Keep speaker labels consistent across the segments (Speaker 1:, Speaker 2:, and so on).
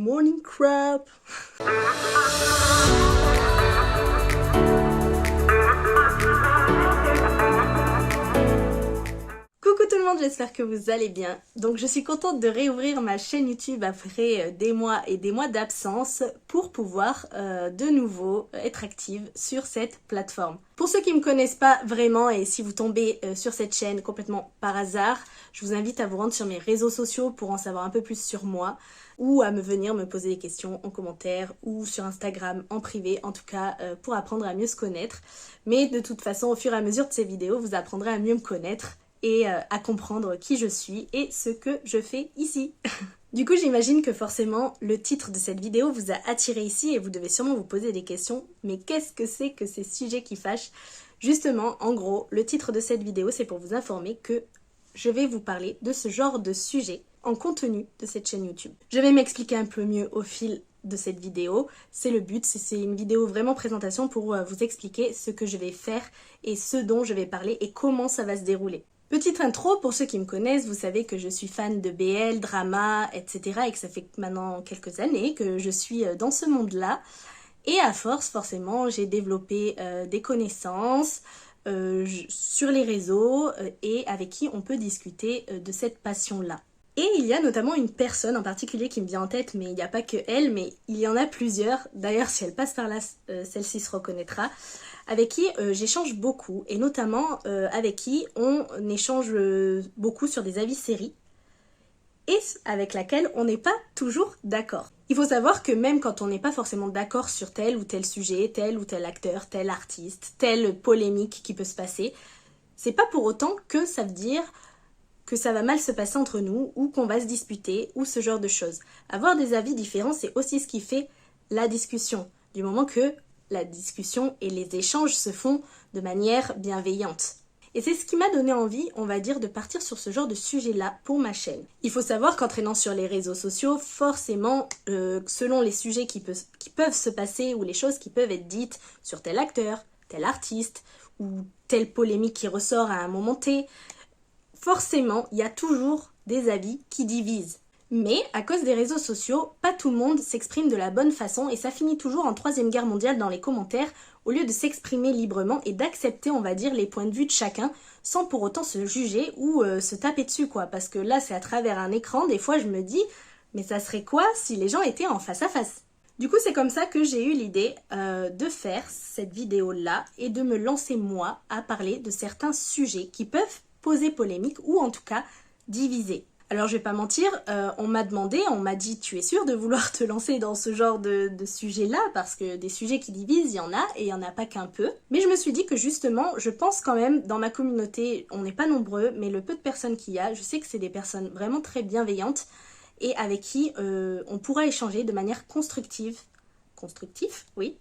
Speaker 1: morning crap. Coucou tout le monde, j'espère que vous allez bien. Donc je suis contente de réouvrir ma chaîne YouTube après des mois et des mois d'absence pour pouvoir de nouveau être active sur cette plateforme. Pour ceux qui ne me connaissent pas vraiment et si vous tombez sur cette chaîne complètement par hasard, je vous invite à vous rendre sur mes réseaux sociaux pour en savoir un peu plus sur moi ou à venir me poser des questions en commentaire ou sur Instagram en privé, en tout cas pour apprendre à mieux se connaître. Mais de toute façon, au fur et à mesure de ces vidéos, vous apprendrez à mieux me connaître et à comprendre qui je suis et ce que je fais ici. Du coup, j'imagine que forcément, le titre de cette vidéo vous a attiré ici et vous devez sûrement vous poser des questions. Mais qu'est-ce que c'est que ces sujets qui fâchent? Justement, en gros, le titre de cette vidéo, c'est pour vous informer que je vais vous parler de ce genre de sujet en contenu de cette chaîne YouTube. Je vais m'expliquer un peu mieux au fil de cette vidéo, c'est le but, c'est une vidéo vraiment présentation pour vous expliquer ce que je vais faire et ce dont je vais parler et comment ça va se dérouler. Petite intro, pour ceux qui me connaissent, vous savez que je suis fan de BL, drama, etc. et que ça fait maintenant quelques années que je suis dans ce monde-là. Et à force, forcément, j'ai développé des connaissances sur les réseaux et avec qui on peut discuter de cette passion-là. Et il y a notamment une personne en particulier qui me vient en tête, mais il n'y a pas que elle, mais il y en a plusieurs. D'ailleurs, si elle passe par là, celle-ci se reconnaîtra. Avec qui j'échange beaucoup, et notamment avec qui on échange beaucoup sur des avis séries, et avec laquelle on n'est pas toujours d'accord. Il faut savoir que même quand on n'est pas forcément d'accord sur tel ou tel sujet, tel ou tel acteur, tel artiste, telle polémique qui peut se passer, c'est pas pour autant que ça veut dire que ça va mal se passer entre nous, ou qu'on va se disputer, ou ce genre de choses. Avoir des avis différents, c'est aussi ce qui fait la discussion, du moment que la discussion et les échanges se font de manière bienveillante. Et c'est ce qui m'a donné envie, on va dire, de partir sur ce genre de sujet-là pour ma chaîne. Il faut savoir qu'en traînant sur les réseaux sociaux, forcément, selon les sujets qui peuvent se passer ou les choses qui peuvent être dites sur tel acteur, tel artiste ou telle polémique qui ressort à un moment T, forcément, il y a toujours des avis qui divisent. Mais, à cause des réseaux sociaux, pas tout le monde s'exprime de la bonne façon et ça finit toujours en 3e guerre mondiale dans les commentaires au lieu de s'exprimer librement et d'accepter, on va dire, les points de vue de chacun sans pour autant se juger ou se taper dessus, quoi. Parce que là, c'est à travers un écran, des fois je me dis, mais ça serait quoi si les gens étaient en face à face? Du coup, c'est comme ça que j'ai eu l'idée de faire cette vidéo-là et de me lancer moi à parler de certains sujets qui peuvent poser polémique ou en tout cas diviser. Alors je vais pas mentir, on m'a dit tu es sûre de vouloir te lancer dans ce genre de sujet-là parce que des sujets qui divisent, il y en a et il y en a pas qu'un peu. Mais je me suis dit que justement, je pense quand même dans ma communauté, on n'est pas nombreux, mais le peu de personnes qu'il y a, je sais que c'est des personnes vraiment très bienveillantes et avec qui on pourra échanger de manière constructive, oui,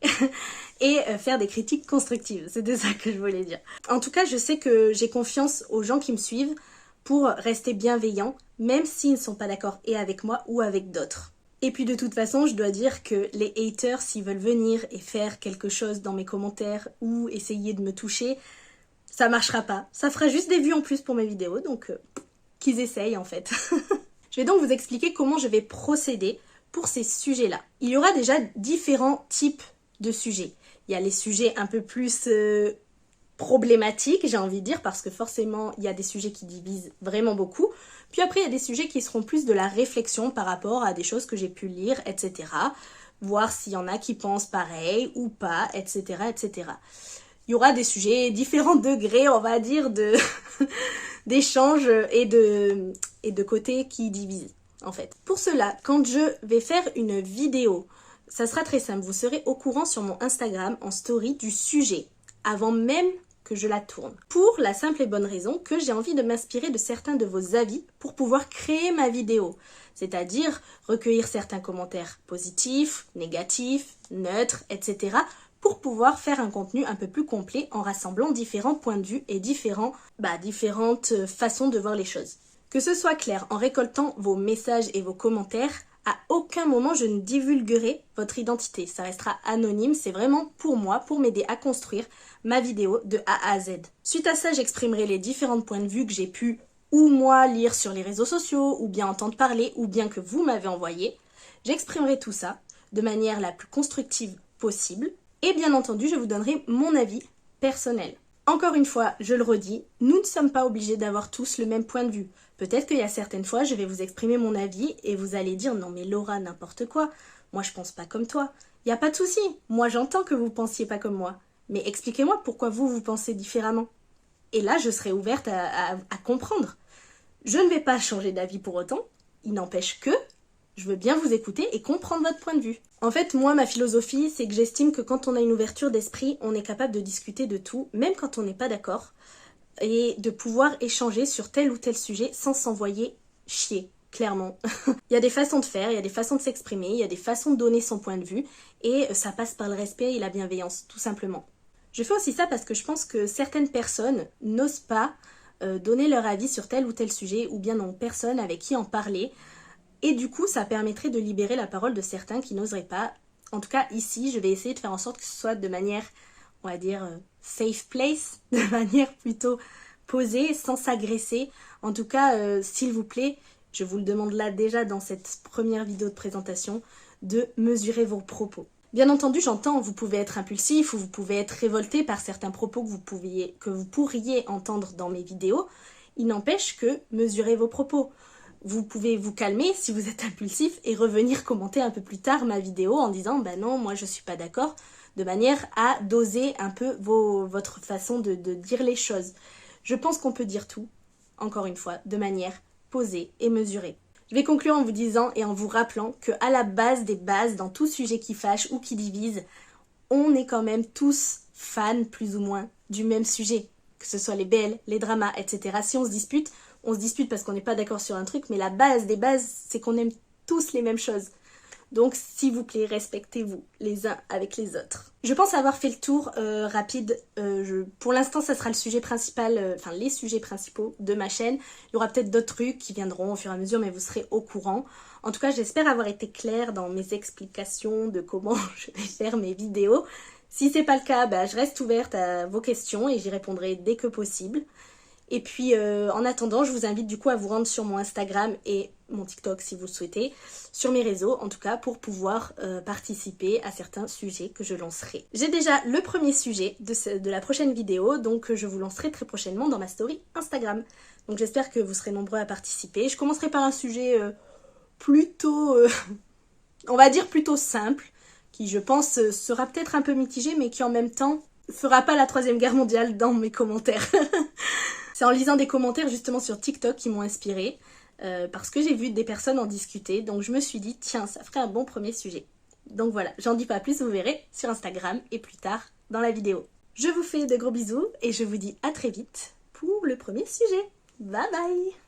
Speaker 1: et faire des critiques constructives, c'était ça que je voulais dire. En tout cas, je sais que j'ai confiance aux gens qui me suivent pour rester bienveillants, même s'ils ne sont pas d'accord et avec moi ou avec d'autres. Et puis de toute façon, je dois dire que les haters, s'ils veulent venir et faire quelque chose dans mes commentaires ou essayer de me toucher, ça marchera pas. Ça fera juste des vues en plus pour mes vidéos, donc qu'ils essayent en fait. Je vais donc vous expliquer comment je vais procéder pour ces sujets-là. Il y aura déjà différents types de sujets. Il y a les sujets un peu plus problématiques, j'ai envie de dire, parce que forcément, il y a des sujets qui divisent vraiment beaucoup. Puis après, il y a des sujets qui seront plus de la réflexion par rapport à des choses que j'ai pu lire, etc. Voir s'il y en a qui pensent pareil ou pas, etc., etc. Il y aura des sujets, différents degrés, on va dire, d'échanges et de côtés qui divisent, en fait. Pour cela, quand je vais faire une vidéo, ça sera très simple. Vous serez au courant sur mon Instagram en story du sujet, avant même que je la tourne. Pour la simple et bonne raison que j'ai envie de m'inspirer de certains de vos avis pour pouvoir créer ma vidéo. C'est-à-dire recueillir certains commentaires positifs, négatifs, neutres, etc. pour pouvoir faire un contenu un peu plus complet en rassemblant différents points de vue et différentes façons de voir les choses. Que ce soit clair, en récoltant vos messages et vos commentaires, à aucun moment je ne divulguerai votre identité. Ça restera anonyme, c'est vraiment pour moi, pour m'aider à construire ma vidéo de A à Z. Suite à ça, j'exprimerai les différents points de vue que j'ai pu ou moi lire sur les réseaux sociaux, ou bien entendre parler, ou bien que vous m'avez envoyé. J'exprimerai tout ça de manière la plus constructive possible et bien entendu je vous donnerai mon avis personnel. Encore une fois, je le redis, nous ne sommes pas obligés d'avoir tous le même point de vue. Peut-être qu'il y a certaines fois, je vais vous exprimer mon avis et vous allez dire « Non mais Laura, n'importe quoi, moi je pense pas comme toi ». Il n'y a pas de souci, moi j'entends que vous pensiez pas comme moi, mais expliquez-moi pourquoi vous pensez différemment. Et là, je serai ouverte à comprendre. Je ne vais pas changer d'avis pour autant, il n'empêche que je veux bien vous écouter et comprendre votre point de vue. En fait, moi, ma philosophie, c'est que j'estime que quand on a une ouverture d'esprit, on est capable de discuter de tout, même quand on n'est pas d'accord, et de pouvoir échanger sur tel ou tel sujet sans s'envoyer chier, clairement. Il y a des façons de faire, il y a des façons de s'exprimer, il y a des façons de donner son point de vue, et ça passe par le respect et la bienveillance, tout simplement. Je fais aussi ça parce que je pense que certaines personnes n'osent pas donner leur avis sur tel ou tel sujet, ou bien n'ont personne avec qui en parler, et du coup, ça permettrait de libérer la parole de certains qui n'oseraient pas. En tout cas, ici, je vais essayer de faire en sorte que ce soit de manière, on va dire, safe place, de manière plutôt posée, sans s'agresser. En tout cas, s'il vous plaît, je vous le demande là déjà dans cette première vidéo de présentation, de mesurer vos propos. Bien entendu, j'entends, vous pouvez être impulsif ou vous pouvez être révolté par certains propos que vous pourriez entendre dans mes vidéos. Il n'empêche que mesurez vos propos. Vous pouvez vous calmer si vous êtes impulsif et revenir commenter un peu plus tard ma vidéo en disant « bah non, moi je suis pas d'accord », de manière à doser un peu votre façon de dire les choses. Je pense qu'on peut dire tout, encore une fois, de manière posée et mesurée. Je vais conclure en vous disant et en vous rappelant qu'à la base des bases, dans tout sujet qui fâche ou qui divise, on est quand même tous fans plus ou moins du même sujet. Que ce soit les BL, les dramas, etc. Si on se dispute parce qu'on n'est pas d'accord sur un truc, mais la base des bases, c'est qu'on aime tous les mêmes choses. Donc, s'il vous plaît, respectez-vous les uns avec les autres. Je pense avoir fait le tour rapide. Pour l'instant, ça sera le sujet principal, les sujets principaux de ma chaîne. Il y aura peut-être d'autres trucs qui viendront au fur et à mesure, mais vous serez au courant. En tout cas, j'espère avoir été claire dans mes explications de comment je vais faire mes vidéos. Si c'est pas le cas, je reste ouverte à vos questions et j'y répondrai dès que possible. Et puis en attendant, je vous invite du coup à vous rendre sur mon Instagram et mon TikTok si vous le souhaitez, sur mes réseaux en tout cas, pour pouvoir participer à certains sujets que je lancerai. J'ai déjà le premier sujet de la prochaine vidéo, donc je vous lancerai très prochainement dans ma story Instagram. Donc j'espère que vous serez nombreux à participer. Je commencerai par un sujet plutôt, on va dire plutôt simple, qui je pense sera peut-être un peu mitigé, mais qui en même temps fera pas la 3e guerre mondiale dans mes commentaires. C'est en lisant des commentaires justement sur TikTok qui m'ont inspirée, parce que j'ai vu des personnes en discuter, donc je me suis dit tiens, ça ferait un bon premier sujet. Donc voilà, j'en dis pas plus, vous verrez sur Instagram et plus tard dans la vidéo. Je vous fais de gros bisous et je vous dis à très vite pour le premier sujet. Bye bye!